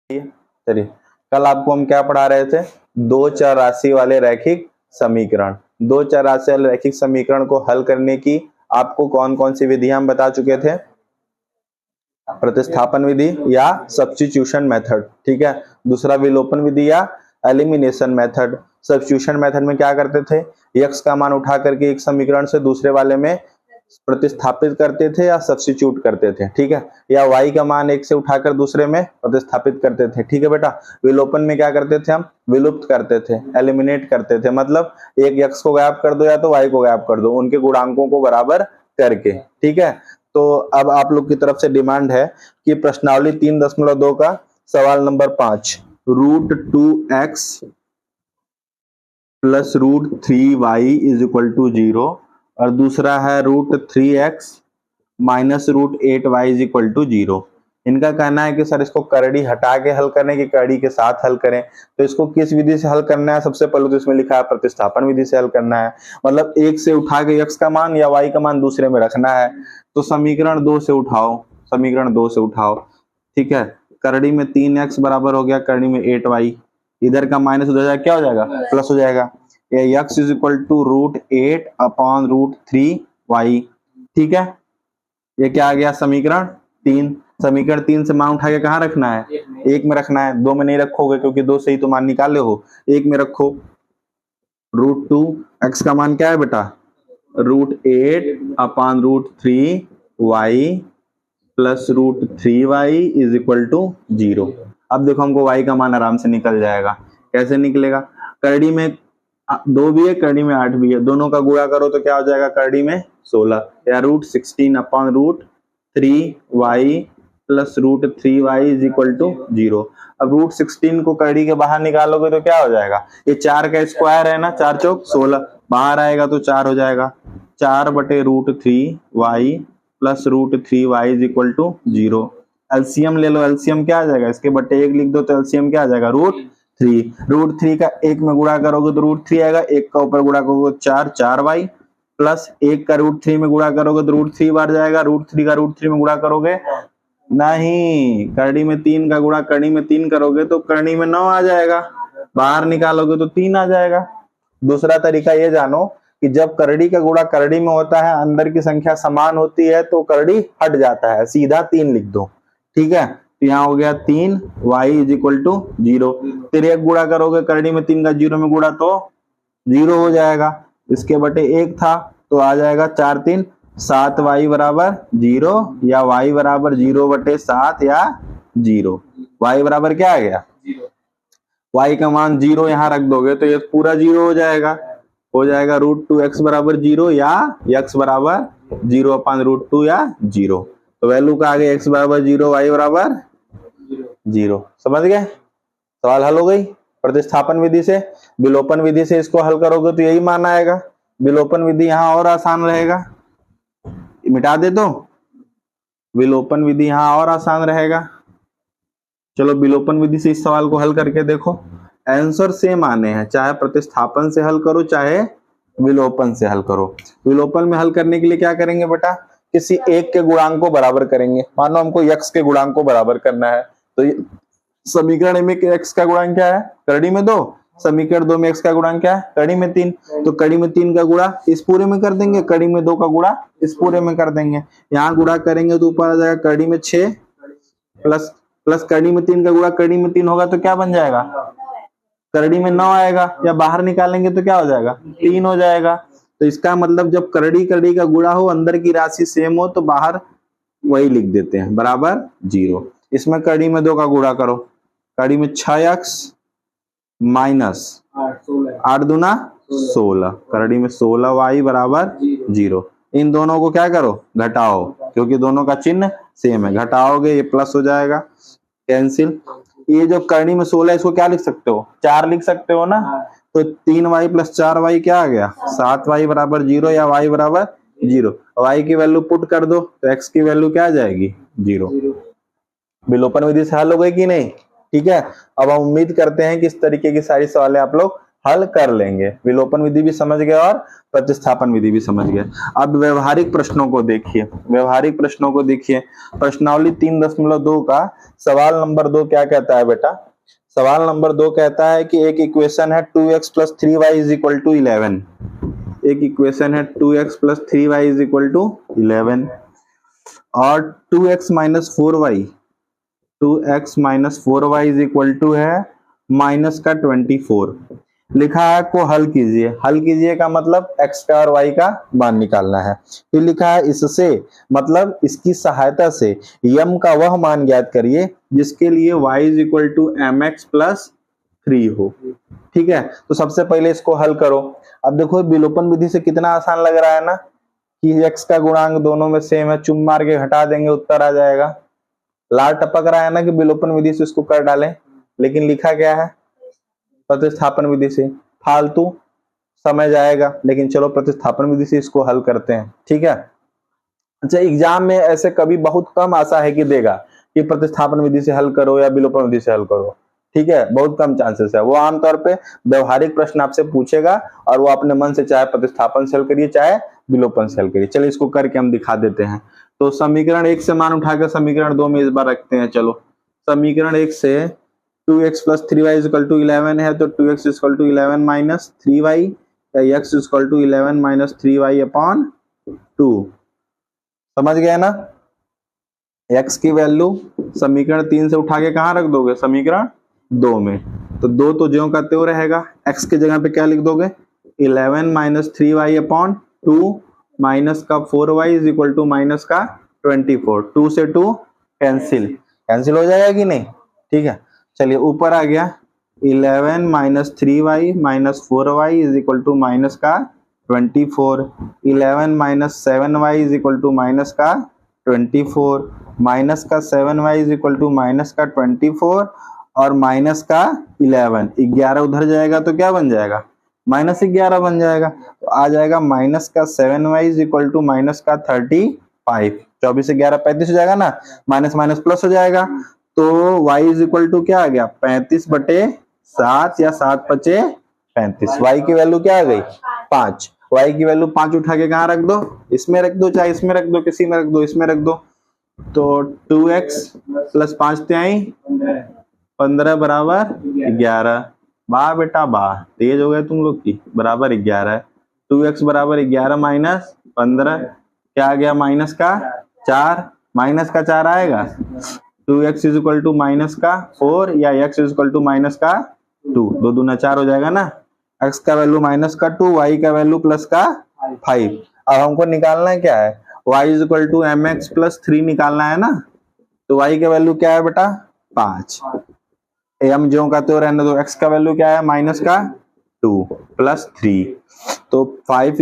चलिए, कल आपको हम क्या पढ़ा रहे थे? दो चर राशि वाले रैखिक समीकरण। दो चर राशि वाले रैखिक समीकरण को हल करने की आपको कौन कौन सी विधियां हम बता चुके थे? प्रतिस्थापन विधि या सब्स्टिट्यूशन मेथड, ठीक है। दूसरा विलोपन विधि या एलिमिनेशन मेथड। सब्स्टिट्यूशन मेथड में क्या करते थे? x का मान उठा करके एक समीकरण से दूसरे वाले में प्रतिस्थापित करते थे या सब्स्टिट्यूट करते थे, ठीक है। या y का मान एक से उठाकर दूसरे में प्रतिस्थापित करते थे, ठीक है बेटा। विलोपन में क्या करते थे? हम विलुप्त करते थे, एलिमिनेट करते थे, मतलब एक x को गायब कर दो या तो y को गायब कर दो, उनके गुणांकों को बराबर करके, ठीक है। तो अब आप लोग की तरफ से डिमांड है कि प्रश्नावली 3.2 का सवाल नंबर 5, √2x प्लस √3y इज इक्वल टू 0 और दूसरा है √3x minus √8y is equal to 0। इनका कहना है कि सर इसको करड़ी हटा के हल करने की करड़ी के साथ हल करें। तो इसको किस विधि से हल करना है? सबसे पहले तो इसमें लिखा है प्रतिस्थापन विधि से हल करना है, मतलब एक से उठा के x का मान या y का मान दूसरे में रखना है। तो समीकरण 2 से उठाओ, समीकरण 2 से उठाओ, ठीक है। करड़ी में 3x बराबर हो गया करड़ी में 8y, इधर का माइनस हो जाएगा, क्या हो जाएगा? प्लस हो जाएगा। ये x is equal to √8 upon √3y, ठीक है। ये क्या आ गया? समीकरण 3। समीकरण 3 से मान उठा के कहाँ रखना है? एक में रखना है, दो में नहीं रखोगे क्योंकि दो से ही तो मान निकाले हो। एक में रखो। √2 x का मान क्या है बेटा? √8 upon √3y plus √3y is equal to 0। अब देखो हमको y का मान आराम से निकल जाएगा। कैसे निकलेगा? करड़ी में 2 भी है, करड़ी में 8 भी है, दोनों का गुणा करो तो क्या हो जाएगा? करड़ी में 16 या √16 upon √3y plus √3y is equal to 0। अब √16 को करड़ी के बाहर निकालोगे तो क्या हो जाएगा? ये 4 का स्क्वायर है ना, 4 चौक 16, बाहर आएगा तो 4 हो जाएगा। 4/√3y plus √3y is equal to 0। LCM ले लो, एलसीएम क्या आ जाएगा? इसके बटे 1 लिख दो तो एलसीएम क्या आ जाएगा? √3 का 1 में गुणा करोगे तो √3 आएगा, 1 का ऊपर गुणा करोगे 4y प्लस 1 का √3 में गुणा करोगे तो √3 बार जाएगा, √3 का √3 में गुणा करोगे नहीं, करड़ी में 3 का गुणा करड़ी में 3 करोगे तो करड़ी में 9 आ जाएगा, बाहर निकालोगे तो 3 आ जाएगा। दूसरा तरीका ये जानो कि जब करड़ी का गुणा करड़ी में होता है, अंदर की संख्या समान होती है तो करड़ी हट जाता है, सीधा 3 लिख दो, ठीक है। तो यहाँ हो गया 3y इज इक्वल टू 0। फिर एक गुणा करोगे करड़ी में 3 का 0 में गुणा तो 0 हो जाएगा, इसके बटे 1 था तो आ जाएगा 4 3 7y बराबर 0 या y बराबर 0/7 या 0। y बराबर क्या आ गया? y का मान 0 यहाँ रख दोगे तो ये पूरा 0 हो जाएगा √2x बराबर 0 या x बराबर 0 अपॉन √2 या 0। तो वैल्यू का आगे x बराबर 0, y बराबर 0। समझ गए? सवाल हल हो गई। प्रतिस्थापन विधि से, विलोपन विधि से इसको हल करोगे तो यही मान आएगा। विलोपन विधि यहाँ और आसान रहेगा, मिटा दे तो विलोपन विधि यहाँ और आसान रहेगा। चलो विलोपन विधि से इस सवाल को हल करके देखो, आंसर सेम आने हैं, चाहे प्रतिस्थापन से हल करो चाहे विलोपन से हल करो। विलोपन में हल करने के लिए क्या करेंगे बेटा? किसी एक के गुणांक को बराबर करेंगे। मानो हमको x के गुणांक को बराबर करना है तो समीकरण में x का गुणांक क्या है? करड़ी में 2, समीकरण 2 में x का गुणांक क्या है? करड़ी में 3, तो करड़ी में 3 का गुणा इस पूरे में कर देंगे, करड़ी में 2 का गुणा इस पूरे में कर देंगे। यहाँ गुणा करेंगे तो ऊपर आ जाएगा करड़ी में 6 प्लस करड़ी में 3 का गुणा करड़ी में 3 होगा तो क्या बन जाएगा? करड़ी में 9 आएगा, या बाहर निकालेंगे तो क्या हो जाएगा? 3 हो जाएगा। तो इसका मतलब जब करड़ी करड़ी का गुणा हो, अंदर की राशि सेम हो तो बाहर वही लिख देते हैं बराबर 0। इसमें करड़ी में 2 का गुणा करो, करड़ी में 6x माइनस 8 दूना 16, करड़ी में 16y बराबर 0। इन दोनों को क्या करो? घटाओ, क्योंकि दोनों का चिन्ह सेम है, घटाओगे ये प्लस हो जाएगा, कैंसिल। ये जो करड़ी में 16 इसको क्या लिख सकते हो? 4 लिख सकते हो ना, तो 3y प्लस 4y क्या आ गया? 7y बराबर 0 या y बराबर 0। y की वैल्यू पुट कर दो तो x की वैल्यू क्या आ जाएगी? 0। विलोपन विधि से हल हो गई कि नहीं? ठीक है। अब हम उम्मीद करते हैं कि इस तरीके की सारी सवालें आप लोग हल कर लेंगे। विलोपन विधि भी समझ गए और प्रतिस्थापन विधि भी समझ गए। अब व्यवहारिक प्रश्नों को देखिए, व्यवहारिक प्रश्नों को देखिए। प्रश्नावली 3.2 का सवाल नंबर 2 क्या कहता है बेटा? सवाल नंबर 2 कहता है कि एक इक्वेशन है 2x + 3y = 11। एक इक्वेशन है 2x + 3y = 11 और 2x - 4y 2x - 4y है माइनस का 24। लिखा है को हल कीजिए। हल कीजिए का मतलब x का और y का मान निकालना है। फिर लिखा है इससे मतलब इसकी सहायता से यम का वह मान ज्ञात करिए जिसके लिए y = mx + 3 हो। ठीक है, तो सबसे पहले इसको हल करो। अब देखो विलोपन विधि से कितना आसान लग रहा है ना कि x का गुणांक दोनों में सेम है, चुम मार के घटा देंगे उत्तर आ जाएगा। लाल टपक रहा है ना कि विलोपन विधि से इसको कर डालें, लेकिन लिखा क्या है प्रतिस्थापन विधि से। फालतू समय जाएगा, लेकिन चलो प्रतिस्थापन विधि से इसको हल करते हैं। ठीक है, अच्छा एग्जाम में ऐसे कभी बहुत कम आशा है कि देगा कि प्रतिस्थापन विधि से हल करो या विलोपन विधि से हल करो। ठीक है, बहुत कम चांसेस है। वो आमतौर पे व्यवहारिक प्रश्न आपसे पूछेगा और वो अपने मन से चाहे प्रतिस्थापन से हल करिए चाहे विलोपन से हल करिए। चलिए इसको करके हम दिखा देते हैं। तो समीकरण 1 से मान उठाकर समीकरण 2 में इस बार रखते हैं। चलो समीकरण 1 से 2x + 3y = 11 है, तो 2x = 11 - 3y या x = 11 - 3y/2। समझ गए ना? x की वैल्यू समीकरण 3 से उठा के कहां रख दोगे? समीकरण 2 में। तो 2 तो ज्यों का त्यों रहेगा। x की जगह पे क्या लिख दोगे? 11 - 3y/2 माइनस का 4y = माइनस का 24। 2 से 2 कैंसिल, कैंसिल हो जाएगा कि नहीं? ठीक है, चलिए ऊपर आ गया 11 - 3y - 4y = माइनस का 24। 11 - 7y = माइनस का 24 माइनस का 7y = माइनस का 24 और माइनस का 11 उधर जाएगा तो क्या बन जाएगा? -11 बन जाएगा। तो आ जाएगा माइनस का 7y = माइनस का 35। 24 से 11 35 हो जाएगा ना, माइनस माइनस प्लस हो जाएगा। तो y = क्या आ गया? 35/7 या 7×5 35। y की वैल्यू क्या आ गई? 5। y की वैल्यू 5 उठा के कहां रख दो? इसमें रख दो, चाहे इसमें रख दो, किसी में रख दो, इसमें रख दो। तो 2x + 5 = 15 = 11। वाह बेटा वाह, तेज हो गए तुम लोग की। बराबर 11। 2x = 11 - 15 क्या आ गया? माइनस का 4। माइनस का 4 आएगा। 2x = माइनस का 4 या x = माइनस का 2। 2 दूना 4 हो जाएगा ना। x का वैल्यू माइनस का 2, y का वैल्यू प्लस का 5। अब हमको निकालना है क्या है? y = mx + 3 निकालना है ना। तो y का वैल्यू क्या है बेटा? 5। m जो का तो रहने दो। x का वैल्यू क्या है? माइनस का 2 + 3। तो 5 =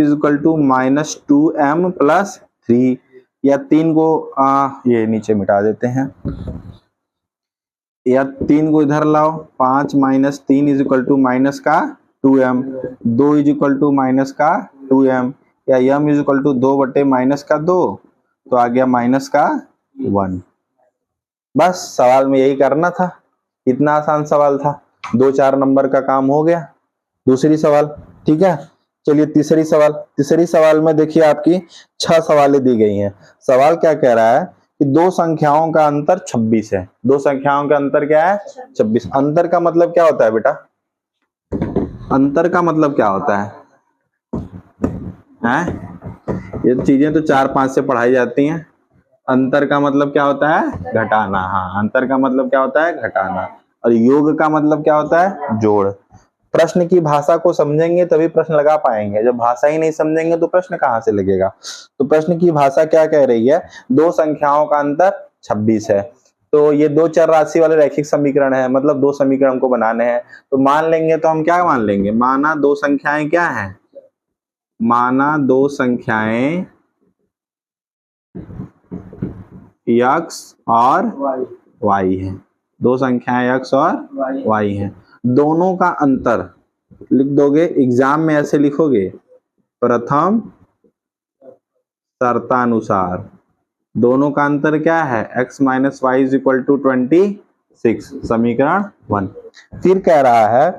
-2m + 3 या 3 को ये नीचे मिटा देते हैं या 3 को इधर लाओ। 5 - 3 = माइनस का 2m। 2 = माइनस का 2m या m = 2 माइनस का 2। तो आ गया माइनस का 1। बस सवाल में यही करना था। इतना आसान सवाल था, 2-4 नंबर का काम हो गया। दूसरी सवाल, ठीक है। चलिए तीसरी सवाल। तीसरी सवाल में देखिए आपकी 6 सवालें दी गई हैं। सवाल क्या कह रहा है कि दो संख्याओं का अंतर 26 है। दो संख्याओं का अंतर क्या है? 26। अंतर का मतलब क्या होता है बेटा? अंतर का मतलब क्या होता है? ये चीजें तो 4-5 से पढ़ाई जाती हैं। अंतर का मतलब क्या होता है? घटाना। हाँ, अंतर का मतलब क्या होता है? घटाना। और योग का मतलब क्या होता है? जोड़। प्रश्न की भाषा को समझेंगे तभी प्रश्न लगा पाएंगे। जब भाषा ही नहीं समझेंगे तो प्रश्न कहां से लगेगा? तो प्रश्न की भाषा क्या कह रही है? दो संख्याओं का अंतर 26 है। तो ये दो चर राशि वाले रैखिक समीकरण है, मतलब दो समीकरण हमको बनाने हैं। तो मान लेंगे तो हम क्या मान लेंगे? माना दो संख्याएं क्या है? माना दो संख्याएं x और y है। दो संख्याएं x और y है। दोनों का अंतर लिख दोगे, एग्जाम में ऐसे लिखोगे, प्रथम शर्तानुसार। दोनों का अंतर क्या है? x - y = 26, समीकरण 1। फिर कह रहा है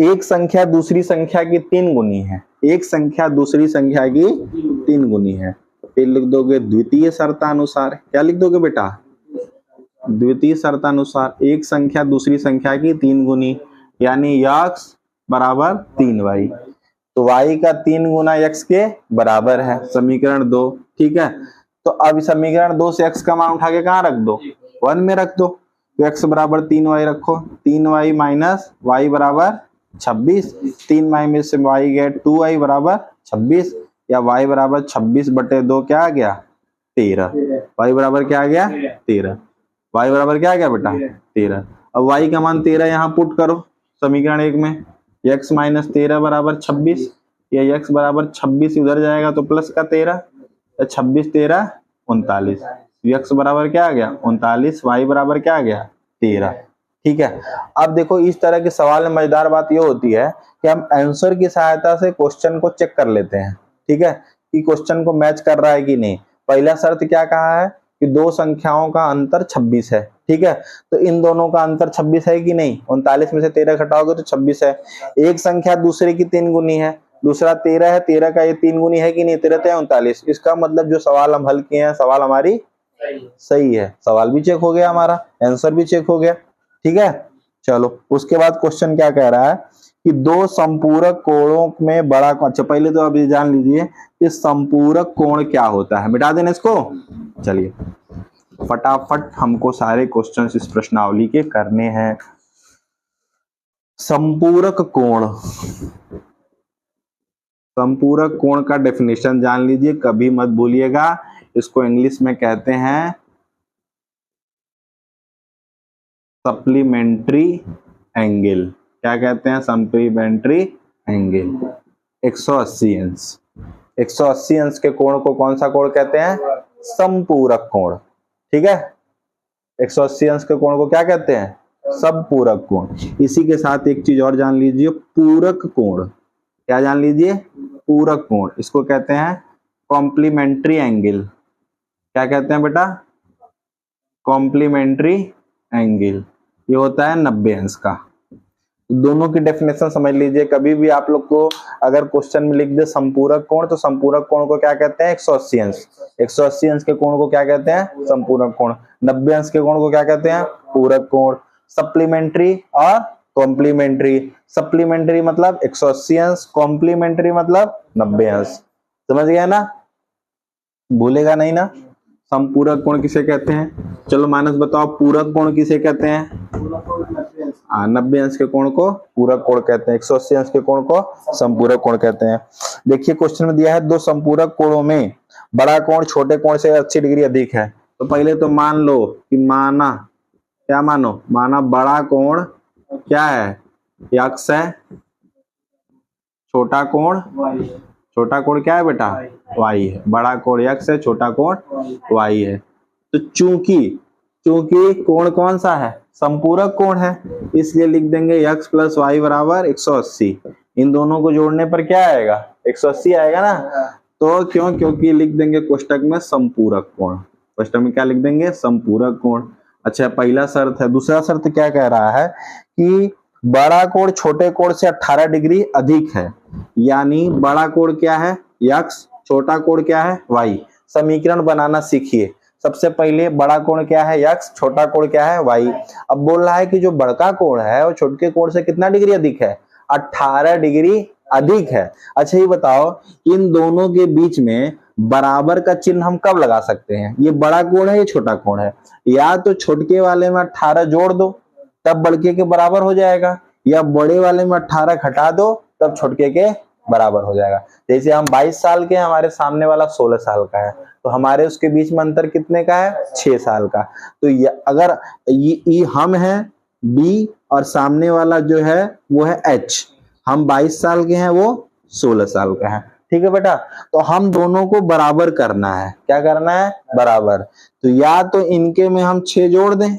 एक संख्या दूसरी संख्या की 3 गुनी है, एक संख्या दूसरी संख्या की 3 गुनी है, फिर लिख दोगे द्वितीय शर्तानुसार। क्या लिख दोगे बेटा? द्वितीय शर्तानुसार एक संख्या दूसरी संख्या की 3 गुनी, यानी x बराबर 3y, तो y का 3 गुना x के बराबर है, समीकरण 2। ठीक है, तो अब समीकरण 2 से x का मान उठा के कहाँ रख दो? 1 में रख दो, तो x बराबर 3y रखो, 3y माइनस y बराबर 26, 3y में से y गया 2y बराबर 26, या y बराबर 26/2 क्या आ गया? 13। y बराबर क्या आ गया? 13। y बराबर क्या आ गया बेटा? 13। अब y का मान 13 यहाँ पुट करो समीकरण 1 में, x माइनस 13 बराबर 26, या x बराबर 26 उधर जाएगा तो प्लस का 13, 26 13 39, x बराबर क्या आ गया? 39, y बराबर क्या आ गया? 13। ठीक है, अब देखो इस तरह के सवाल में मजेदार बात ये होती है कि हम आंसर की सहायता से क्वेश्चन को चेक कर लेते हैं। ठीक है, कि क्वेश्चन को मैच कर रहा है कि नहीं। पहला शर्त क्या कहा है कि दो संख्याओं का अंतर 26 है। ठीक है, तो इन दोनों का अंतर 26 है कि नहीं? 39 में से 13 घटाओगे तो 26 है। एक संख्या दूसरे की 3 गुनी है, दूसरा 13 है, 13 का ये 3 गुनी है कि नहीं? 13 तो 39। इसका मतलब जो सवाल हम हल किए हैं, सवाल हमारी सही है, सवाल भी चेक हो गया, हमारा आंसर भी चेक हो गया। ठीक है, चलो उसके बाद क्वेश्चन क्या कह रहा है कि दो संपूरक कोणों में बड़ा कोण। अच्छा पहले तो आप ये जान लीजिए कि संपूरक कोण क्या होता है, मिटा देना इसको। चलिए फटाफट हमको सारे क्वेश्चंस इस प्रश्नावली के करने हैं। संपूरक कोण, संपूरक कोण का डेफिनेशन जान लीजिए, कभी मत भूलिएगा। इसको इंग्लिश में कहते हैं सप्लीमेंट्री एंगल। क्या कहते हैं? Supplementary angle. 180 अंश, 180 अंश के कोण को कौन सा कोण कहते हैं? संपूरक कोण। ठीक है, 180 अंश के कोण को क्या कहते हैं? संपूरक कोण। इसी के साथ एक चीज और जान लीजिए, पूरक कोण। क्या जान लीजिए? पूरक कोण। इसको कहते हैं कॉम्प्लीमेंट्री एंगल। क्या कहते हैं बेटा? Complementary angle. ये होता है 90 अंश का। दोनों की डेफिनेशन समझ लीजिए। कभी भी आप लोग को अगर क्वेश्चन में लिख दे संपूरक कोण, तो संपूरक कोण को क्या कहते हैं? 180 अंश। 180 अंश के कोण को क्या कहते हैं? संपूरक कोण। 90 अंश के कोण को क्या कहते हैं? पूरक कोण। सप्लीमेंट्री और कॉम्प्लीमेंट्री। सप्लीमेंट्री मतलब 180 अंश, कॉम्प्लीमेंट्री मतलब 90 अंश। समझ गया ना? भूलेगा नहीं ना? संपूरक कोण किसे कहते हैं? चलो मानस बताओ, पूरक कोण किसे कहते हैं? 90 अंश के कोण को पूरक कोण कहते हैं, 180 अंश के कोण को संपूरक कोण कहते हैं। देखिए क्वेश्चन में दिया है दो संपूरक कोणों में बड़ा कोण छोटे कोण से 80 डिग्री अधिक है। तो पहले तो मान लो कि माना, क्या मानो? माना बड़ा कोण क्या है? x है, छोटा कोण, छोटा कोण क्या है बेटा? y है। बड़ा कोण x है, छोटा कोण y है। तो चूंकि कोण कौन सा है? संपूरक कोण है, इसलिए लिख देंगे x प्लस वाई बराबर 180। इन दोनों को जोड़ने पर क्या आएगा? 180 आएगा ना। तो क्यों? क्योंकि लिख देंगे कोष्टक में संपूरक कोण। कोष्टक में क्या लिख देंगे? संपूरक कोण। अच्छा पहला शर्त है। दूसरा शर्त क्या कह रहा है कि बड़ा कोण छोटे कोण से 18 डिग्री अधिक है, यानी बड़ा कोण क्या है? x, छोटा कोण क्या है? y। समीकरण बनाना सीखिए। सबसे पहले बड़ा कोण क्या है? x, छोटा कोण क्या है? y। अब बोल रहा है कि जो बड़का कोण है वो छोटे कोण से कितना डिग्री अधिक है? 18 डिग्री अधिक है। अच्छा ये बताओ, इन दोनों के बीच में बराबर का चिन्ह हम कब लगा सकते हैं? ये बड़ा कोण है, ये छोटा कोण है। या तो छोटके वाले में 18 जोड़ दो, तब बड़के के बराबर हो जाएगा, या बड़े वाले में 18 घटा दो, तब छोटके के बराबर हो जाएगा। जैसे हम 22 साल के, हमारे सामने वाला 16 साल का है, तो हमारे उसके बीच में अंतर कितने का है? 6 साल का। तो अगर ये हम है B और सामने वाला जो है वो है H, हम 22 साल के हैं, वो 16 साल का है। ठीक है बेटा, तो हम दोनों को बराबर करना है। क्या करना है? बराबर। तो या तो इनके में हम 6 जोड़ दें,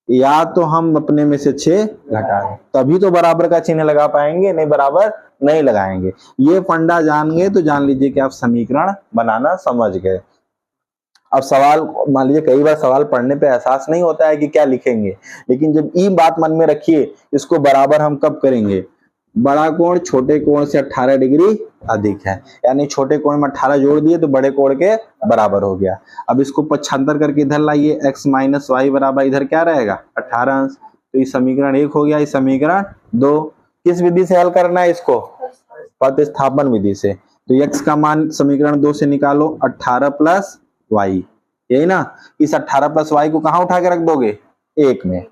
या तो हम अपने में से 6 घटा दें, तभी तो बराबर का चिन्ह लगा पाएंगे, नहीं बराबर नहीं लगाएंगे। ये फंडा जान गए तो जान लीजिए कि आप समीकरण बनाना समझ गए। अब सवाल मान लीजिए, कई बार सवाल पढ़ने पे एहसास नहीं होता है कि क्या लिखेंगे, लेकिन जब ये बात मन में रखिए, इसको बराबर हम कब करेंगे? बड़ा कोण छोटे कोण से 18 डिग्री अधिक है, यानी छोटे कोण में 18 जोड़ दिए तो बड़े कोण के बराबर हो गया। अब इसको पक्षांतर करके इधर लाइए, x माइनस वाई बराबर इधर क्या रहेगा 18 अंश, तो ये समीकरण 1 हो गया, ये समीकरण 2। किस विधि से हल करना है इसको, प्रतिस्थापन विधि से। तो x का मान समीकरण 2 से निकालो 18 प्लस वाई, यही ना। इस 18 प्लस वाई को कहाँ उठा के रख दोगे 1 में,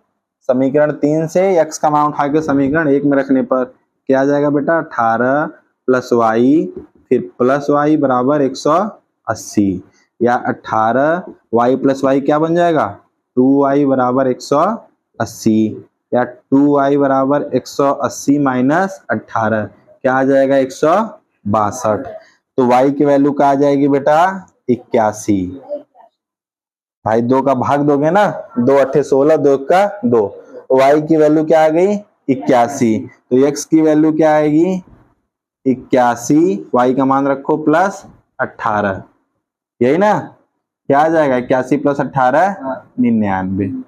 समीकरण 3 से x का मान उठा के समीकरण 1 में रखने पर क्या आ जाएगा बेटा 18 प्लस वाई फिर प्लस वाई बराबर 180, या 18 वाई प्लस वाई क्या बन जाएगा 2y बराबर 180, या 2y बराबर 180 माइनस 18 क्या आ जाएगा 162। तो y की वैल्यू क्या आ जाएगी बेटा 81। भाई 2 का भाग दोगे ना, 2 8 16, 2 का 2, y की वैल्यू क्या आ गई 81। तो x की वैल्यू क्या आएगी 81, y का मान रखो प्लस 18, यही ना। क्या आ जाएगा 81 प्लस 18 99।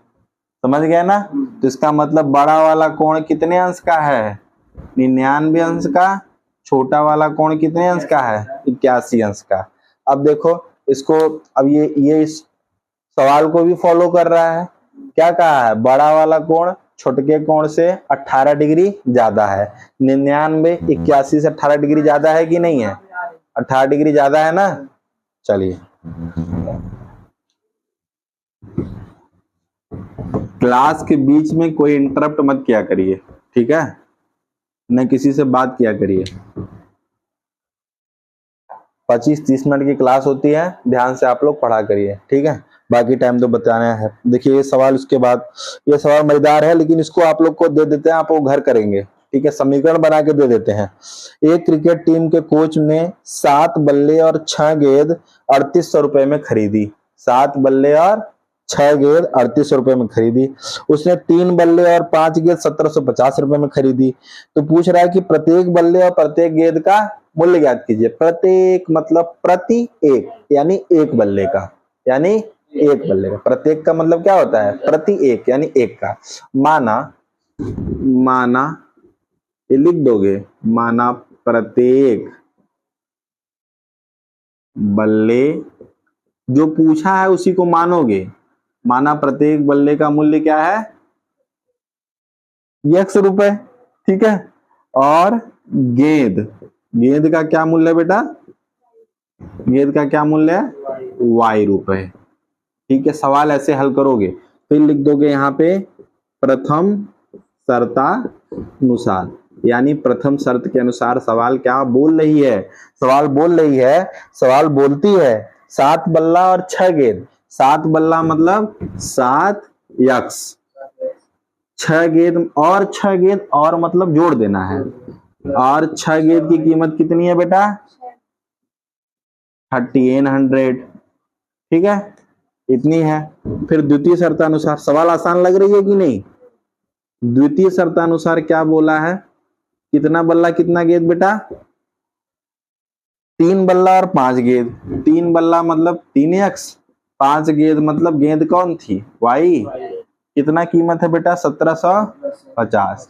समझ गए ना। तो इसका मतलब बड़ा वाला कोण कितने अंश का है 99 अंश का, छोटा वाला कोण कितने अंश का है 81 अंश का। अब देखो इसको, अब ये इस सवाल को भी फॉलो कर रहा है। क्या कहा है, बड़ा वाला कोण छोटे कोण से 18 डिग्री ज्यादा है। 99 81 से 18 डिग्री ज्यादा है कि नहीं है, 18 डिग्री ज्यादा है ना। चलिए क्लास के बीच में कोई इंटरप्ट मत किया करिए, ठीक है, न किसी से बात किया करिए। 25-30 मिनट की क्लास होती है, ध्यान से आप लोग पढ़ा करिए, ठीक है। बाकी टाइम तो बताना है। देखिए ये सवाल, उसके बाद ये सवाल मजेदार है, लेकिन इसको आप लोग को दे देते हैं, आप लोग घर करेंगे, ठीक है। समीकरण बना के दे देते हैं। एक क्रिकेट टीम के कोच ने 7 बल्ले और 6 गेंद 3800 रुपए में खरीदी। 7 बल्ले और 6 गेंद 3800 रुपए में खरीदी। उसने 3 बल्ले और 5 गेंद 1750 रुपए में खरीदी। तो पूछ रहा है कि प्रत्येक बल्ले और प्रत्येक गेंद का मूल्य ज्ञात कीजिए। प्रत्येक मतलब प्रति एक, यानी एक बल्ले का, यानी एक बल्ले का। प्रत्येक का मतलब क्या होता है प्रति एक, यानी एक का। माना ये लिख दोगे, माना प्रत्येक बल्ले, जो पूछा है उसी को मानोगे। माना प्रत्येक बल्ले का मूल्य क्या है x रुपए, ठीक है। और गेंद का क्या मूल्य है बेटा, गेंद का क्या मूल्य है y रुपए, ठीक है। सवाल ऐसे हल करोगे, फिर लिख दोगे यहाँ पे प्रथम शर्तानुसार, यानी प्रथम शर्त के अनुसार सवाल क्या बोल रही है। सवाल बोल रही है, सवाल बोलती है 7 बल्ला और 6 गेंद। 7 बल्ला मतलब 7 x, 6 गेंद और 6 गेंद और मतलब जोड़ देना है। और 6 गेंद की कीमत कितनी है बेटा 3800, ठीक है, इतनी है। फिर द्वितीय शर्तानुसार, सवाल आसान लग रही है कि नहीं। द्वितीय शर्तानुसार क्या बोला है, कितना बल्ला कितना गेंद बेटा 3 बल्ला और 5 गेंद। 3 बल्ला मतलब 3x, 5 गेंद मतलब गेंद कौन थी y। कितना कीमत है बेटा 1750।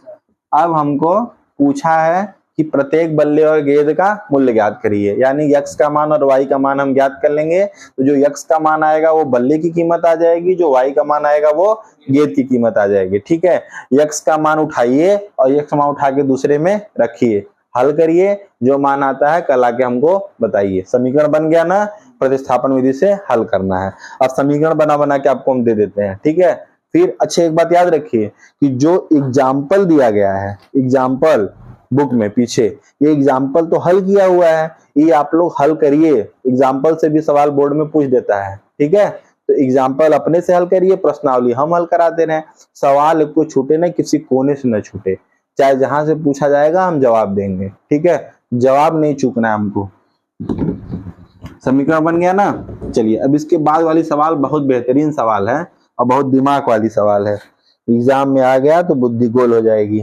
अब हमको पूछा है कि प्रत्येक बल्ले और गेंद का मूल्य ज्ञात करिए, यानी x का मान और y का मान हम ज्ञात कर लेंगे। तो जो x का मान आएगा वो बल्ले की कीमत आ जाएगी, जो y का मान आएगा वो गेंद की कीमत आ जाएगी, ठीक है। x का मान उठाइए और x का मान उठा के दूसरे में रखिए, हल करिए, जो मान आता है कल आके हमको बताइए। समीकरण बन गया ना, प्रतिस्थापन विधि से हल करना है। अब समीकरण बना बना के आपको हम दे देते हैं, ठीक है। फिर अच्छे एक बात याद रखिए कि जो एग्जाम्पल दिया गया है, एग्जाम्पल बुक में पीछे, ये एग्जाम्पल तो हल किया हुआ है, ये आप लोग हल करिए। एग्जाम्पल से भी सवाल बोर्ड में पूछ देता है, ठीक है। तो एग्जाम्पल अपने से हल करिए, प्रश्नावली हम हल कराते रहे। सवाल को छूटे ना, किसी कोने से न छूटे, चाहे जहां से पूछा जाएगा हम जवाब देंगे, ठीक है। जवाब नहीं चूकना है हमको। समीकरण बन गया ना। चलिए अब इसके बाद वाली सवाल बहुत बेहतरीन सवाल है और बहुत दिमाग वाली सवाल है। एग्जाम में आ गया तो बुद्धि गोल हो जाएगी।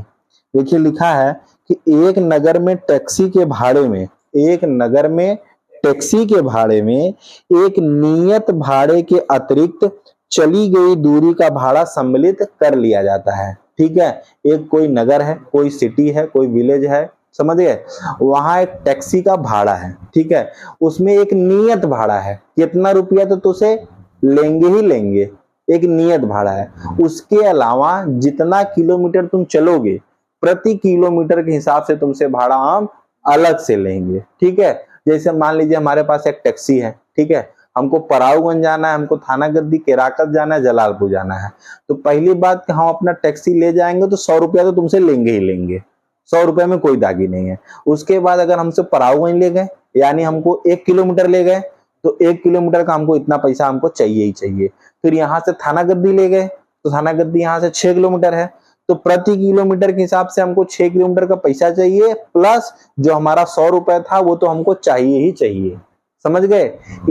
देखिए लिखा है कि एक नगर में टैक्सी के भाड़े में, एक नगर में टैक्सी के भाड़े में एक नियत भाड़े के अतिरिक्त चली गई दूरी का भाड़ा सम्मिलित कर लिया जाता है। ठीक है, एक कोई नगर है, कोई सिटी है, कोई विलेज है, समझ गए, वहां एक टैक्सी का भाड़ा है, ठीक है, उसमें एक नियत भाड़ा है, कितना रुपया तो तुझसे लेंगे ही लेंगे, एक नियत भाड़ा है। उसके अलावा जितना किलोमीटर तुम चलोगे प्रति किलोमीटर के हिसाब से तुमसे भाड़ा हम अलग से लेंगे, ठीक है। जैसे मान लीजिए हमारे पास एक टैक्सी है, ठीक है, हमको पराऊगंज जाना है, हमको थाना गद्दी केराकत जाना है, जलालपुर जाना है, तो पहली बात कि हम अपना टैक्सी ले जाएंगे तो 100 रुपया तो तुमसे लेंगे ही लेंगे, 100 रुपए में कोई दागी नहीं है। उसके बाद अगर हमसे पराऊगंज ले गए, यानी हमको 1 किलोमीटर ले गए, तो 1 किलोमीटर का हमको इतना पैसा हमको चाहिए ही चाहिए। फिर यहाँ से थाना गद्दी ले गए, तो थाना गद्दी यहाँ से 6 किलोमीटर है, तो प्रति किलोमीटर के हिसाब से हमको 6 किलोमीटर का पैसा चाहिए, प्लस जो हमारा 100 रुपए था वो तो हमको चाहिए ही चाहिए, समझ गए।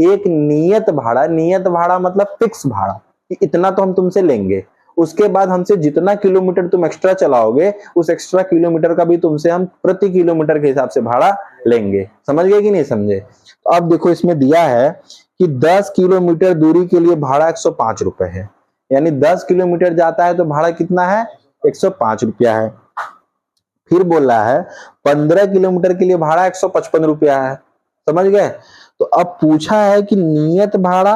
एक नियत भाड़ा मतलब फिक्स भाड़ा कि इतना तो हम तुमसे लेंगे, उसके बाद हमसे जितना किलोमीटर तुम एक्स्ट्रा चलाओगे उस एक्स्ट्रा किलोमीटर का भी तुमसे हम प्रति किलोमीटर के हिसाब से भाड़ा लेंगे, समझ गए कि नहीं समझे। तो अब देखो इसमें दिया है कि 10 किलोमीटर दूरी के लिए भाड़ा 105 रुपए है, यानी 10 किलोमीटर जाता है तो भाड़ा कितना है, 105 रुपया है। फिर बोल रहा है 15 किलोमीटर के लिए भाड़ा 155 रुपया है, समझ गए। तो अब पूछा है कि नियत भाड़ा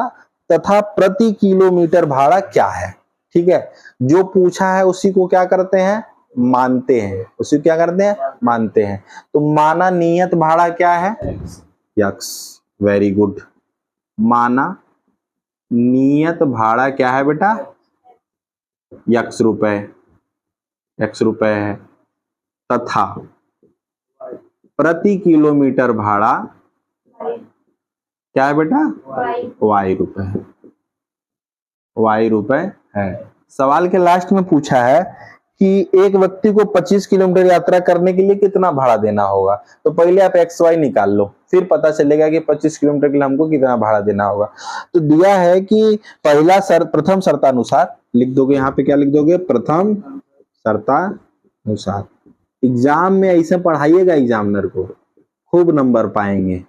तथा प्रति किलोमीटर भाड़ा क्या है, ठीक है। जो पूछा है उसी को क्या करते हैं, मानते हैं, उसी को क्या करते हैं, मानते हैं। तो माना नियत भाड़ा क्या है, यक्स, वेरी गुड। माना नियत भाड़ा क्या है बेटा, यक्स रुपए है, तथा प्रति किलोमीटर भाड़ा क्या है बेटा, वाई रुपए है। सवाल के लास्ट में पूछा है कि एक व्यक्ति को 25 किलोमीटर यात्रा करने के लिए कितना भाड़ा देना होगा। तो पहले आप एक्स वाई निकाल लो, फिर पता चलेगा कि 25 किलोमीटर के लिए हमको कितना भाड़ा देना होगा। तो दिया है कि प्रथम शर्तानुसार लिख दोगे, यहाँ पे क्या लिख दोगे, प्रथम शर्तानुसार। एग्जाम में ऐसे पढ़ाइएगा, एग्जामिनर को खूब नंबर पाएंगे।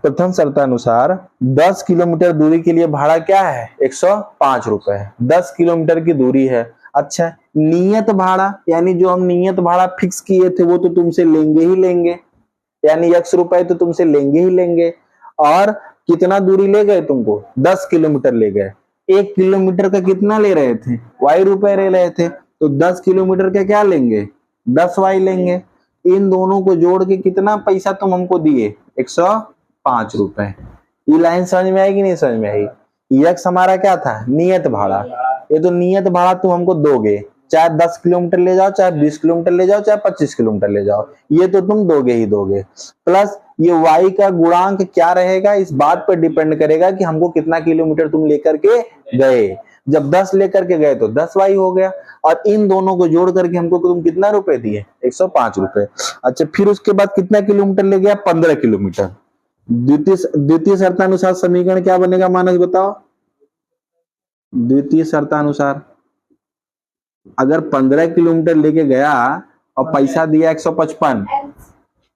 प्रथम शर्तानुसार 10 किलोमीटर दूरी के लिए भाड़ा क्या है, 105 रुपए है, 10 किलोमीटर की दूरी है। अच्छा, नियत भाड़ा यानी जो हम नियत भाड़ा फिक्स किए थे वो तो तुमसे लेंगे ही लेंगे, यानी 100 रुपए तो तुमसे लेंगे ही लेंगे। और कितना दूरी ले गए तुमको, 10 किलोमीटर ले गए, 1 किलोमीटर का कितना ले रहे थे, वाई रुपए ले रहे थे, तो 10 किलोमीटर का क्या लेंगे, 10 वाई लेंगे। इन दोनों को जोड़ के कितना पैसा तुम हमको दिए, 105 रुपए। ये लाइन समझ में आई कि नहीं समझ में आई। यक्स हमारा क्या था, नियत भाड़ा, ये तो नियत भाड़ा तुम हमको दोगे, चाहे 10 किलोमीटर ले जाओ, चाहे 20 किलोमीटर ले जाओ, चाहे 25 किलोमीटर ले जाओ, ये तो तुम दोगे ही दोगे। प्लस ये वाई का गुणांक क्या रहेगा, इस बात पर डिपेंड करेगा कि हमको कितना किलोमीटर तुम लेकर के गए। जब 10 लेकर के गए तो 10 वाई हो गया, और इन दोनों को जोड़ करके हमको तुम कितना रुपए दिए, 105 रुपए। अच्छा, फिर उसके बाद कितना किलोमीटर ले गया, 15 किलोमीटर। द्वितीय शर्तानुसार समीकरण क्या बनेगा मानस, बताओ। द्वितीय शर्तानुसार अगर 15 किलोमीटर लेके गया और पैसा दिया 155,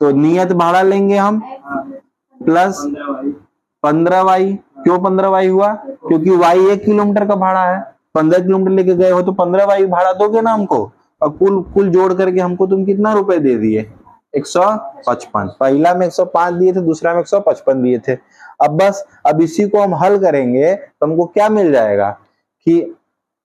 तो नियत भाड़ा लेंगे हम प्लस 15 वाई। क्यों 15 वाई हुआ, क्योंकि वाई 1 किलोमीटर का भाड़ा है, 15 किलोमीटर लेके गए हो तो 15 वाई भाड़ा दोगे ना हमको, और कुल जोड़ करके हमको तुम कितना रुपए दे दिए, 155। पहला में 105 दिए थे, दूसरा में 155 दिए थे। अब बस अब इसी को हम हल करेंगे तो हमको क्या मिल जाएगा कि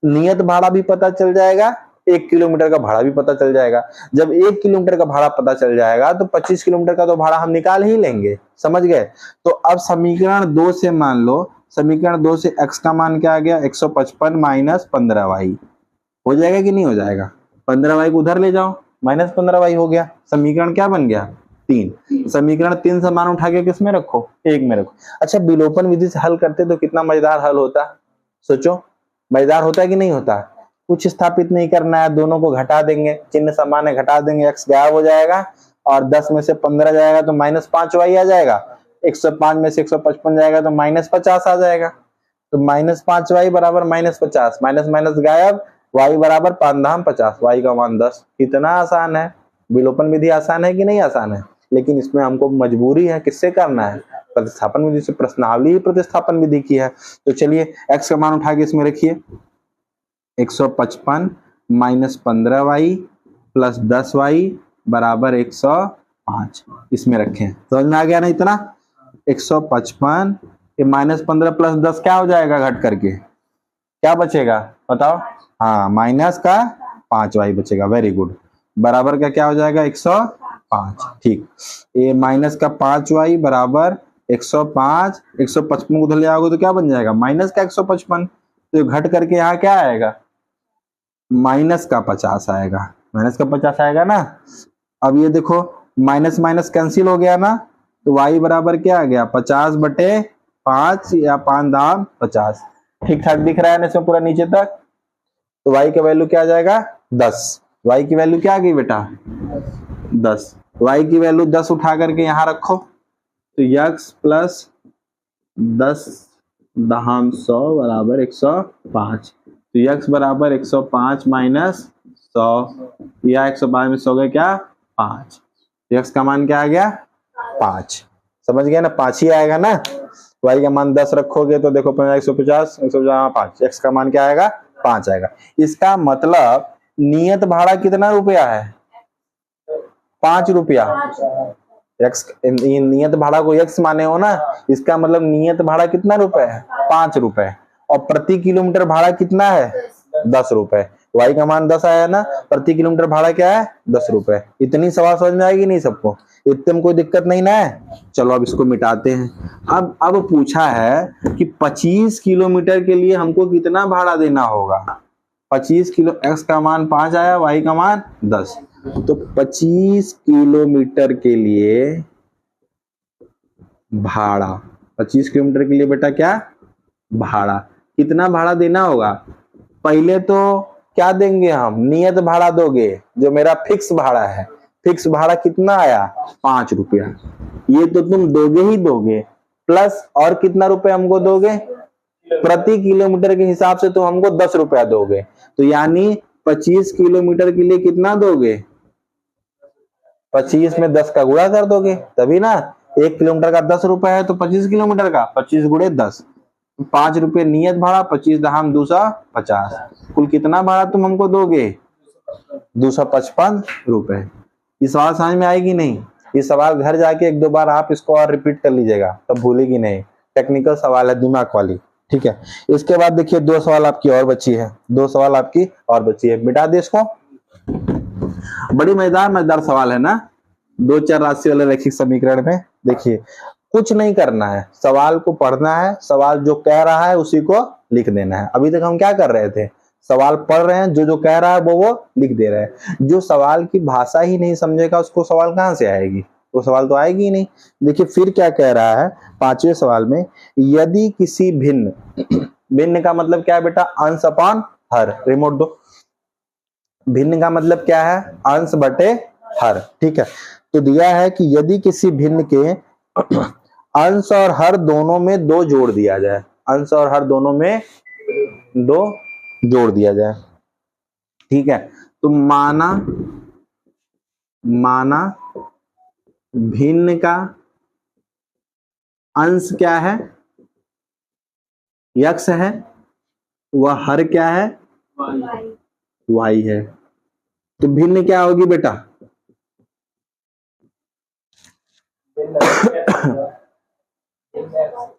नियत भाड़ा भी पता चल जाएगा, 1 किलोमीटर का भाड़ा भी पता चल जाएगा। जब 1 किलोमीटर का भाड़ा पता चल जाएगा तो 25 किलोमीटर का तो भाड़ा हम निकाल ही लेंगे, समझ गए। तो अब समीकरण 2 से मान लो, समीकरण 2 से x का मान क्या आ गया, 155 माइनस 15 वाई हो जाएगा कि नहीं हो जाएगा। 15 वाई को उधर ले जाओ, माइनस 15 वाई हो गया। समीकरण क्या बन गया, 3। समीकरण 3 से मान उठा के किसमें रखो, 1 में रखो। अच्छा, विलोपन विधि से हल करते तो कितना मजेदार हल होता, सोचो, मजेदार होता है कि नहीं होता। कुछ स्थापित नहीं करना है, दोनों को घटा देंगे, चिन्ह समान है, घटा देंगे, x गायब हो जाएगा, और 10 में से 15 जाएगा तो -5 वाई आ जाएगा, 105 में से 155 जाएगा तो -50 आ जाएगा। तो -5 वाई बराबर -50, माइनस माइनस गायब, y बराबर 5×50, y का मान 10। कितना आसान है, विलोपन विधि आसान है कि नहीं आसान है। लेकिन इसमें हमको मजबूरी है, किससे करना है, प्रतिस्थापन विधि से। प्रश्नावली प्रतिस्थापन विधि की है। तो चलिए x का मान उठा के इसमें रखिए, 155 -15y प्लस 10y बराबर 105 इसमें रखें। समझ में आ गया ना इतना? 155 ये -15 प्लस 10 क्या हो जाएगा घट करके, क्या बचेगा बताओ? हाँ माइनस का 5y बचेगा। Very good. बराबर का क्या हो जाएगा 105। ठीक, ये माइनस का 5y बराबर 105। 155 को उधर ले आओगे तो क्या बन जाएगा माइनस का 155। तो घट करके यहाँ क्या आएगा माइनस का 50 आएगा। माइनस का 50 आएगा ना। अब ये देखो माइनस माइनस कैंसिल हो गया ना, तो y बराबर क्या आ गया 50/5 या 5 दाम 50। ठीक ठाक दिख रहा है ना इसमें पूरा नीचे तक। तो y का वैल्यू क्या आ जाएगा 10। y की वैल्यू क्या आ गई बेटा 10। y की वैल्यू 10 उठा करके यहाँ रखो तो x प्लस 10/100 बराबर 105। तो x बराबर 105 माइनस 100 या 105 में 100 गए क्या 5। x का मान क्या आ गया 5। समझ गया ना 5 ही आएगा ना। y का मान 10 रखोगे तो देखो 150 5 x का मान क्या आएगा 5 आएगा। इसका मतलब नियत भाड़ा कितना रुपया है 5 रुपया। x नियत भाड़ा को x माने हो ना, इसका मतलब नियत भाड़ा कितना रुपए है 5 रुपए। और प्रति किलोमीटर भाड़ा कितना है 10 रुपए। y का मान 10 आया ना, प्रति किलोमीटर भाड़ा क्या है 10 रुपए। इतनी सवाल समझ में आएगी नहीं सबको? इतने में कोई दिक्कत नहीं ना है। चलो अब इसको मिटाते हैं। अब पूछा है कि 25 किलोमीटर के लिए हमको कितना भाड़ा देना होगा। 25 किलो x का मान 5 आया, y का मान 10। तो 25 किलोमीटर के लिए भाड़ा, 25 किलोमीटर के लिए बेटा क्या भाड़ा, कितना भाड़ा देना होगा। पहले तो क्या देंगे हम नियत भाड़ा दोगे, जो मेरा फिक्स भाड़ा है। फिक्स भाड़ा कितना आया 5 रुपया। ये तो तुम दोगे ही दोगे, प्लस और कितना रुपए हमको दोगे प्रति किलोमीटर के हिसाब से तो हमको 10 रुपया दोगे। तो यानी 25 किलोमीटर के लिए कितना दोगे 25 में 10 का गुणा कर दोगे तभी ना। 1 किलोमीटर का 10 रुपए है तो 25 किलोमीटर का 25 गुणे 10, 5 रुपये नियत भाड़ा, 25 दहाम 250। कुल कितना भाड़ा तुम हमको दोगे 255 रुपए। ये सवाल समझ में आएगी नहीं? ये सवाल घर जाके 1-2 बार आप इसको और रिपीट कर लीजिएगा तब भूलेगी नहीं। टेक्निकल सवाल है दिमाग वाली। ठीक है, इसके बाद देखिए 2 सवाल आपकी और बची है। 2 सवाल आपकी और बची है, मिटा दे इसको। बड़ी मजेदार सवाल है ना। 2-4 राशि वाले रैखिक समीकरण में देखिए कुछ नहीं करना है, सवाल को पढ़ना है, सवाल जो कह रहा है उसी को लिख देना है। अभी तक हम क्या कर रहे थे सवाल पढ़ रहे हैं, जो कह रहा है वो लिख दे रहे हैं। जो सवाल की भाषा ही नहीं समझेगा उसको सवाल कहां से आएगी, वो सवाल तो आएगी ही नहीं। देखिए फिर क्या कह रहा है 5वें सवाल में, यदि किसी भिन्न का मतलब क्या है बेटा अंश अपॉन हर। रिमोट दो। भिन्न का मतलब क्या है अंश बटे हर। ठीक है, तो दिया है कि यदि किसी भिन्न के अंश और हर दोनों में 2 जोड़ दिया जाए, अंश और हर दोनों में 2 जोड़ दिया जाए। ठीक है, तो माना भिन्न का अंश क्या है x है, वह हर क्या है y है। तो भिन्न क्या होगी बेटा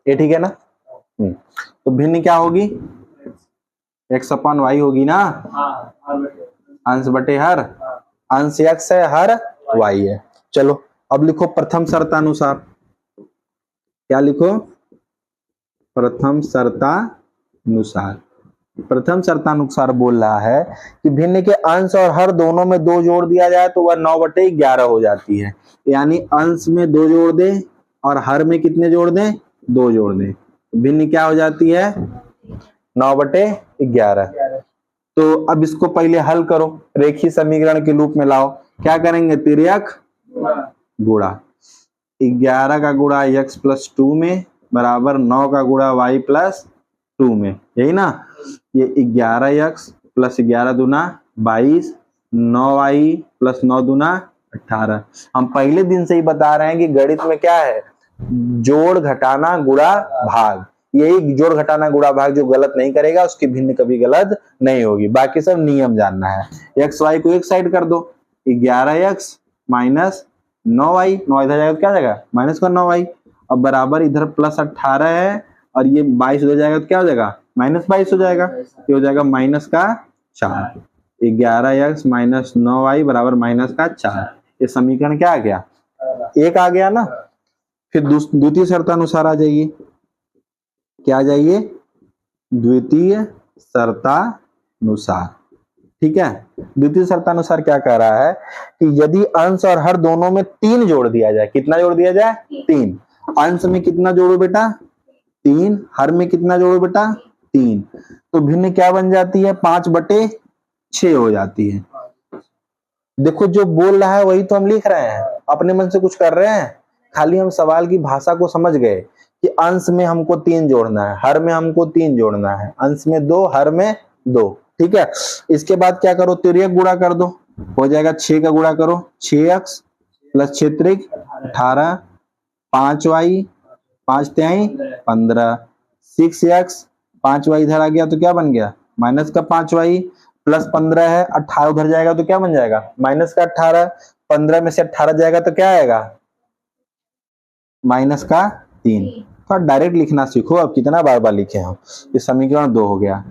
ये ठीक है ना। तो भिन्न क्या होगी x अपॉन y होगी ना। अंश बटे हर, अंश x है हर y है। चलो अब लिखो प्रथम शर्तानुसार। क्या लिखो प्रथम शर्तानुसार। प्रथम शर्तानुसार बोल रहा है कि भिन्न के अंश और हर दोनों में 2 जोड़ दिया जाए तो वह 9/11 हो जाती है। यानी अंश में 2 जोड़ दे और हर में कितने जोड़ दें 2 जोड़ दें, भिन्न क्या हो जाती है 9/11। तो अब इसको पहले हल करो, रेखीय समीकरण के रूप में लाओ। क्या करेंगे तिर्यक गुणा 11 का गुणा x प्लस 2 में बराबर 9 का गुणा y प्लस 2 में, यही ना। ये 11x प्लस 11 दूना 22, 9y प्लस 9 दूना 18। हम पहले दिन से ही बता रहे हैं कि गणित में क्या है जोड़ घटाना गुणा भाग। यही जोड़ घटाना गुणा भाग जो गलत नहीं करेगा उसकी भिन्न कभी गलत नहीं होगी। बाकी सब नियम जानना है। एक्स वाई को एक साइड कर दो, 11x माइनस 9y, 9 इधर जाएगा तो क्या जाएगा माइनस का 9y। अब बराबर इधर प्लस 18 है और ये 22 हो जाएगा तो क्या हो जाएगा माइनस 22 हो जाएगा, ये हो जाएगा माइनस का 4। 11x माइनस 9y बराबर माइनस का 4। ये समीकरण क्या आ गया, एक आ गया ना। फिर द्वितीय शर्तानुसार आ जाइए, क्या आ जाइए, द्वितीय शर्तानुसार। ठीक है, द्वितीय शर्तानुसार क्या कह रहा है कि यदि अंश और हर दोनों में 3 जोड़ दिया जाए, कितना जोड़ दिया जाए 3। अंश में कितना जोड़ो बेटा 3, हर में कितना जोड़ो बेटा 3, तो भिन्न क्या बन जाती है 5/6 हो जाती है। देखो जो बोल रहा है वही तो हम लिख रहे हैं, अपने मन से कुछ कर रहे हैं, खाली हम सवाल की भाषा को समझ गए कि अंश में हमको 3 जोड़ना है, हर में हमको 3 जोड़ना है, अंश में 2 हर में 2। ठीक है, इसके बाद क्या करो, तिर्यक गुणा कर दो, हो जाएगा 6 का गुणा करो, 6x प्लस 6 त्रिक 18, 5y 5 तिहाई 15, 6x 5y इधर आ गया तो क्या बन गया माइनस का 5y प्लस 15 है, 18 उधर जाएगा तो क्या बन जाएगा माइनस का 18, 15 में से 18 जाएगा तो क्या आएगा माइनस का 3। तो डायरेक्ट लिखना सीखो, अब कितना बार बार लिखे हम। ये समीकरण 2 हो गया,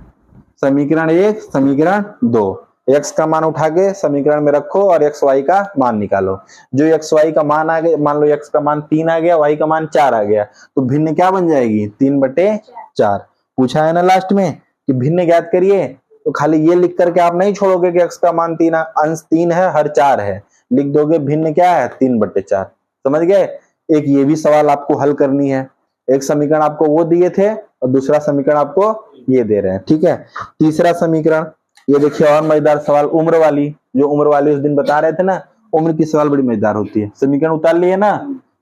समीकरण 1 समीकरण 2। x का मान उठा के समीकरण में रखो और x y का मान निकालो। जो x y का मान आ गया, मान लो x का मान 3 आ गया, y का मान 4 आ गया, तो भिन्न क्या बन जाएगी 3/4। पूछा है ना लास्ट में कि भिन्न ज्ञात करिए, तो खाली ये लिख करके आप नहीं छोड़ोगे कि x का मान 3 अंश 3 है हर 4 है, लिख दोगे भिन्न क्या है 3/4। समझ गए। एक ये भी सवाल आपको हल करनी है, एक समीकरण आपको वो दिए थे और दूसरा समीकरण आपको ये दे रहे हैं। ठीक है, तीसरा समीकरण ये देखिए और मजेदार सवाल, उम्र वाली, जो उम्र वाली उस दिन बता रहे थे ना, उम्र की सवाल बड़ी मजेदार होती है। समीकरण उतार लिए ना,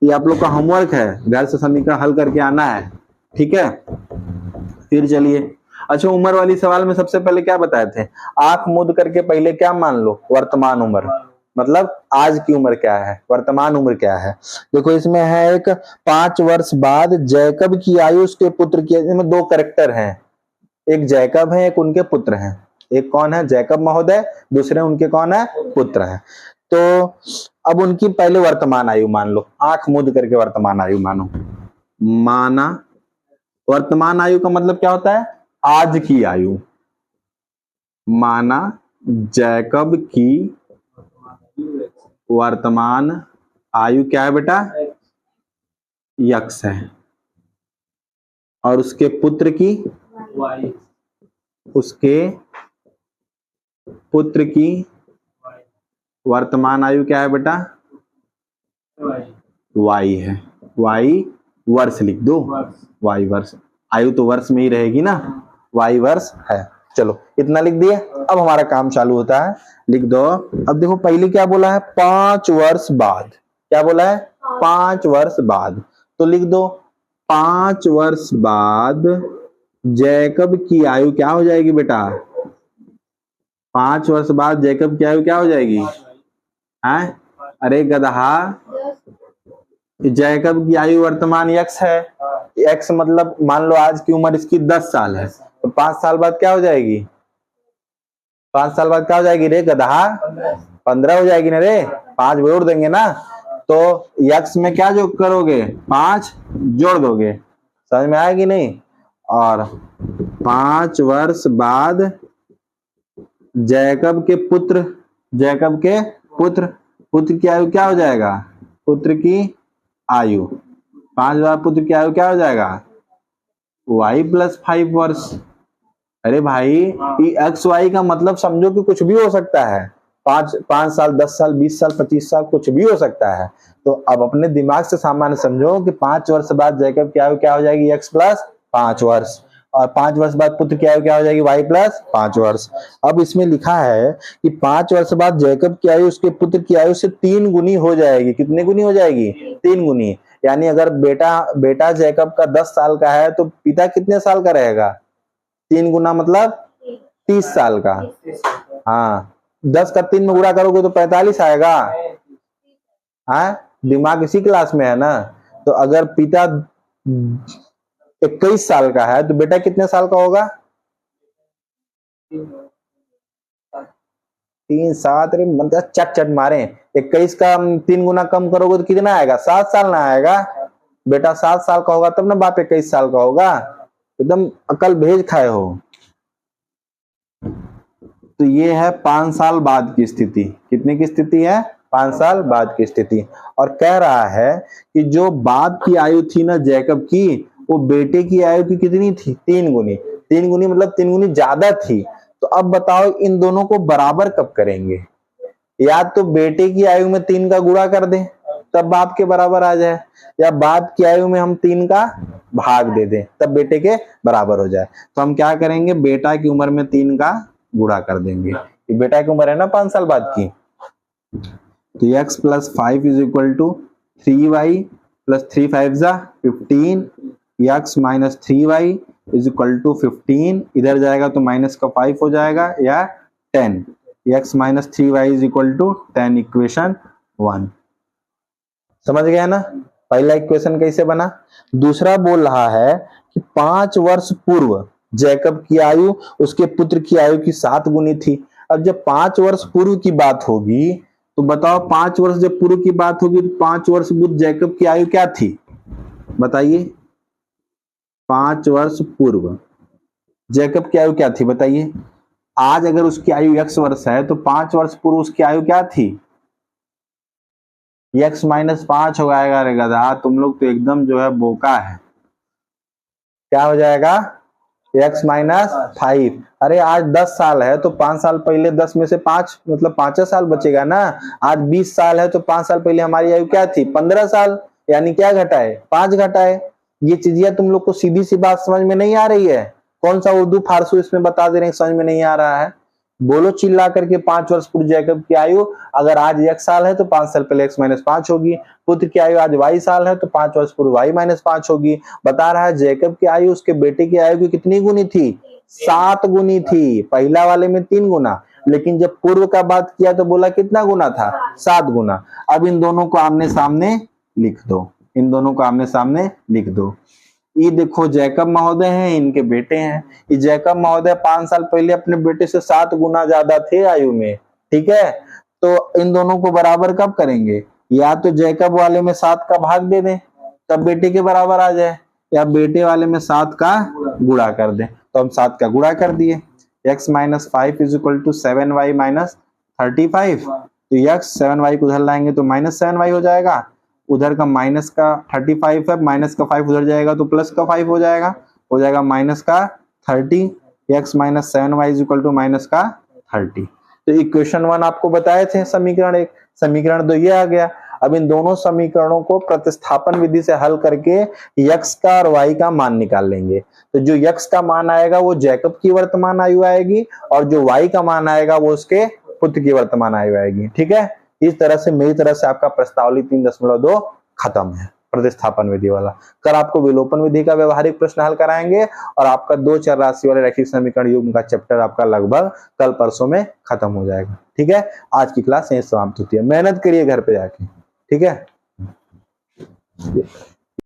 ये आप लोग का होमवर्क है, घर से समीकरण हल करके आना है। ठीक है, फिर चलिए, अच्छा उम्र वाली सवाल में सबसे पहले क्या बताए थे, आंख मूंद करके पहले क्या मान लो वर्तमान उम्र, मतलब आज की उम्र क्या है, वर्तमान उम्र क्या है। देखो इसमें है एक 5 वर्ष बाद जैकब की आयु उसके पुत्र की, इसमें 2 कैरेक्टर हैं, एक जैकब है एक उनके पुत्र हैं। एक कौन है जैकब महोदय, दूसरे उनके कौन है पुत्र हैं। तो अब उनकी पहले वर्तमान आयु मान लो, आंख मूंद करके वर्तमान आयु मानो, माना। वर्तमान आयु का मतलब क्या होता है आज की आयु, माना जैकब की वर्तमान आयु क्या है बेटा x है, और उसके पुत्र की उसके पुत्र की वर्तमान आयु क्या है बेटा y है, y वर्ष लिख दो, y वर्ष, आयु तो वर्ष में ही रहेगी ना, y वर्ष है। चलो इतना लिख दिए, अब हमारा काम चालू होता है, लिख दो। अब देखो पहले क्या बोला है 5 वर्ष बाद, क्या बोला है 5 वर्ष बाद, तो लिख दो 5 वर्ष बाद जैकब की आयु क्या हो जाएगी बेटा, 5 वर्ष बाद जैकब की आयु क्या हो जाएगी हैं, अरे गधा, जैकब की आयु वर्तमान x है, x मतलब मान लो आज की उम्र इसकी 10 साल है, तो 5 साल बाद क्या हो जाएगी, 5 साल बाद क्या हो जाएगी रे गधा 15 हो जाएगी ना रे, 5 जोड़ देंगे ना, तो x में क्या जो करोगे 5 जोड़ दोगे, समझ में आएगी नहीं। और 5 वर्ष बाद जैकब के पुत्र, जैकब के पुत्र, पुत्र की आयु क्या हो जाएगा, पुत्र की आयु 5 बार पुत्र की आयु क्या हो जाएगा y प्लस 5 वर्ष। अरे भाई ये एक्स वाई का मतलब समझो कि कुछ भी हो सकता है, 5 साल 10 साल 20 साल 25 साल कुछ भी हो सकता है। तो अब अपने दिमाग से सामान्य समझो कि 5 वर्ष बाद जैकब की आयु क्या हो जाएगी x प्लस 5 वर्ष, और 5 वर्ष बाद पुत्र की आयु क्या हो जाएगी y प्लस 5 वर्ष। अब इसमें लिखा है कि 5 वर्ष बाद जैकब की आयु उसके पुत्र की आयु से 3 गुनी हो जाएगी। कितने गुनी हो जाएगी 3 गुनी, यानी अगर बेटा जैकब का 10 साल का है तो पिता कितने साल का रहेगा 3 गुना मतलब 30 साल का। हाँ 10 का 3 में गुणा करोगे तो 45 आएगा। हाँ दिमाग इसी क्लास में है ना। तो अगर पिता 21 साल का है तो बेटा कितने साल का होगा? 3 7 मतलब चट चट मारे। 21 का 3 गुना कम करोगे तो कितना आएगा? 7 साल ना आएगा बेटा? 7 साल का होगा तब ना बाप 21 साल का होगा। एकदम अकल भेज खाए हो। तो ये है 5 साल बाद की स्थिति। कितने की स्थिति है? 5 साल बाद की स्थिति। और कह रहा है कि जो बाप की आयु थी ना जैकब की, वो बेटे की आयु की कितनी थी? 3 गुनी। 3 गुनी मतलब 3 गुनी ज्यादा थी। तो अब बताओ इन दोनों को बराबर कब करेंगे? या तो बेटे की आयु में 3 का गुणा कर दें तब बाप के बराबर आ जाए, या बाप की आयु में हम 3 का भाग दे दें तब बेटे के बराबर हो जाए। तो हम क्या करेंगे? बेटा की उम्र में 3 का गुणा कर देंगे। ये बेटा की उम्र है ना 5 साल बाद की। तो x + 5 = 3y + 3 5 = 15, x - 3y = 15, इधर जाएगा तो माइनस का 5 हो जाएगा, या 10। x - 3y = 10, equation 1। समझ गया ना? पहला इक्वेशन कैसे बना। दूसरा बोल रहा है कि 5 वर्ष पूर्व जैकब की आयु उसके पुत्र की आयु की 7 गुनी थी। अब जब 5 वर्ष पूर्व की बात होगी तो बताओ 5 वर्ष जब पूर्व की बात होगी तो 5 वर्ष पूर्व जैकब की आयु क्या थी? बताइए। 5 वर्ष पूर्व जैकब की आयु क्या थी? बताइए। आज अगर उसकी आयु x वर्ष है तो 5 वर्ष पूर्व उसकी आयु क्या थी? x - 5 हो जाएगा। अरे गधा, तुम लोग तो एकदम जो है बोका है। क्या हो जाएगा? x - 5। अरे आज 10 साल है तो 5 साल पहले 10 में से 5 मतलब 5 साल बचेगा ना। आज 20 साल है तो 5 साल पहले हमारी आयु क्या थी? 15 साल। यानी क्या घटाए? 5 घटाए। ये चीजें तुम लोग को सीधी सी बात समझ में नहीं आ रही है? कौन सा उर्दू फारसी इसमें बता दे रहे हैं, समझ में नहीं आ रहा है? बोलो चिल्ला करके। 5 वर्ष पूर्व जैकब की आयु अगर आज 1 साल है तो 5 साल पहले x - 5 होगी। पुत्र की आयु आज y साल है तो 5 वर्ष पूर्व y - 5 होगी। बता रहा है जैकब की आयु उसके बेटे की आयु की कितनी गुनी थी? 7 गुनी थी। पहला वाले में 3 गुना, लेकिन जब पूर्व का बात किया तो बोला कितना गुना था? 7 गुना। अब इन दोनों को आमने सामने लिख दो। इन दोनों को आमने सामने लिख दो। ये देखो जैकब महोदय हैं, इनके बेटे हैं। ये जैकब महोदय 5 साल पहले अपने बेटे से 7 गुना ज्यादा थे आयु में। ठीक है, तो इन दोनों को बराबर कब करेंगे? या तो जैकब वाले में 7 का भाग दे दें तब बेटे के बराबर आ जाए, या बेटे वाले में 7 का गुणा कर दें। तो हम 7 का गुणा कर दिए। x - 5 = 7y - 35। तो x 7y को उधर लाएंगे तो -7y हो जाएगा। उधर का माइनस का 35 है, माइनस का 5 उधर जाएगा तो प्लस का 5 हो जाएगा माइनस का 30। x - 7y = माइनस का 30। तो इक्वेशन 1 आपको बताए थे समीकरण 1। समीकरण 2 ये आ गया। अब इन दोनों समीकरणों को प्रतिस्थापन विधि से हल करके x का और y का मान निकाल लेंगे। तो जो x का मान आएगा वो जैकब की वर्तमान आयु आएगी, और जो y का मान आएगा वो उसके पुत्र की वर्तमान आयु आएगी। ठीक है, इस तरह से मेरी तरह से आपका प्रश्नावली 3.2 खत्म है, प्रतिस्थापन विधि वाला। कल आपको विलोपन विधि का व्यवहारिक प्रश्न हल कराएंगे, और आपका 2 चर राशि वाले रैखिक समीकरण युग्म का चैप्टर आपका लगभग कल परसों में खत्म हो जाएगा। ठीक है, आज की क्लास यहीं समाप्त होती है। मेहनत करिए घर पे जाके। ठीक है।